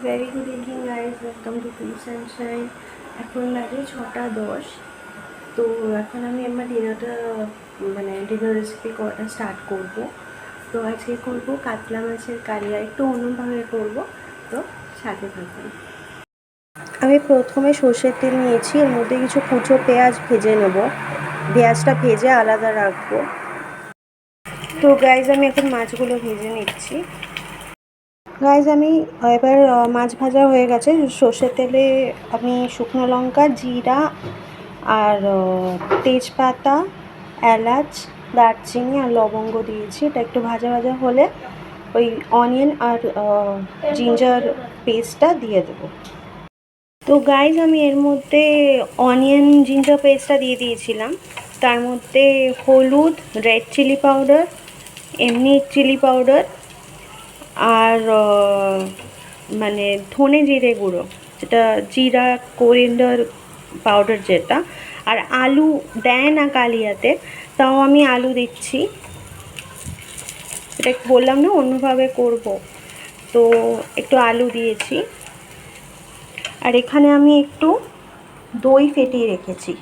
Very good evening guys, welcome to piece and shine. এখন লাগে 6:10। তো এখন আমি আমার ডিনার রেসিপি করাটা স্টার্ট করব। তো আজকে করব কাতলা মাছের কালিয়া, একটু অন্যভাবে করব। তো সাথে থাকুন। আমি প্রথমে সর্ষের তেল নিয়েছি, এর মধ্যে কিছু কুচো পেঁয়াজ ভেজে নেব। পেঁয়াজটা ভেজে আলাদা রাখবো। তো গাইজ আমি এখন মাছগুলো ভেজে নিচ্ছি। গাইজ আমি এবার মাছ ভাজা হয়ে গেছে। সর্ষের তেলে আমি শুকনো লঙ্কা, জিরা আর তেজপাতা, এলাচ, দারচিনি আর লবঙ্গ দিয়েছি। এটা একটু ভাজা ভাজা হলে ওই অনিয়ন আর জিঞ্জার পেস্টটা দিয়ে দেবো। তো গাইজ আমি এর মধ্যে অনিয়ন জিঞ্জার পেস্টটা দিয়ে দিয়েছিলাম। তার মধ্যে হলুদ, রেড চিলি পাউডার, এমনি চিলি পাউডার আর ধনে জিরে গুঁড়ো, যেটা জিরা কোরিয়েন্ডার পাউডার যেটা। আর আলু দেয় না কালিয়াতে, তাও আমি আলু দিচ্ছি। এটা বললাম না অন্যভাবে করব, তো একটু আলু দিয়েছি। আর এখানে আমি একটু দই ফেটিয়ে রেখেছি।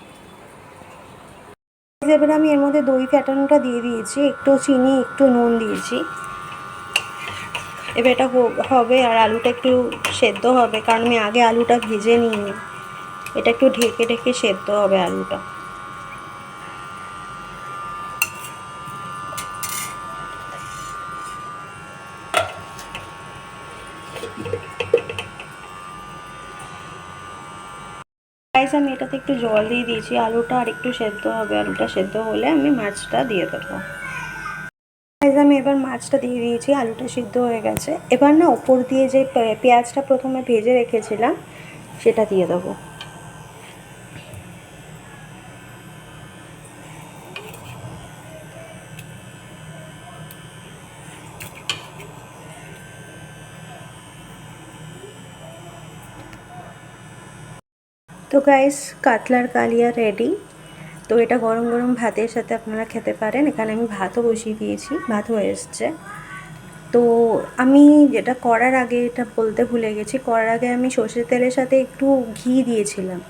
এবার আমি এর মধ্যে দই ফেটানোটা দিয়ে দিয়েছি, একটু চিনি, একটু নুন দিয়েছি। এবার এটা হবে আর আলুটা একটু সেদ্ধ হবে, কারণ আমি আগে আলুটা ভেজে নিইনি। এটা একটু ঢেকে ঢেকে সেদ্ধ হবে আলুটা। গাইস আমি এটাতে একটু জল দিয়ে দিয়েছি, আলুটা আর একটু সেদ্ধ হবে। আলুটা সেদ্ধ হলে আমি মাছটা দিয়ে দেবো। গাইস আমি এবার মাছটা দিয়ে দিয়েছি, আলুটা সিদ্ধ হয়ে গেছে। এবার না ওপর দিয়ে যে পেঁয়াজটা প্রথমে ভেজে রেখেছিলাম সেটা দিয়ে দেবো। তো গাইস কাতলার কালিয়া রেডি। তো এটা গরম গরম ভাতের সাথে আপনারা খেতে পারেন। এখানে আমি ভাতও বসিয়ে দিয়েছি, ভাত হয়ে এসছে। তো আমি যেটা করার আগে এটা বলতে ভুলে গেছি, করার আগে আমি সর্ষের তেলের সাথে একটু ঘি দিয়েছিলাম।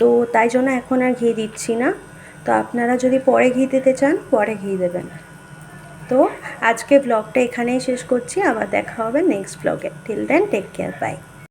তো তাই জন্য এখন আর ঘি দিচ্ছি না। তো আপনারা যদি পরে ঘি দিতে চান পরে ঘি দেবেন। তো আজকে ব্লগটা এখানেই শেষ করছি, আবার দেখা হবে নেক্সট ব্লগে। Till then take care, by.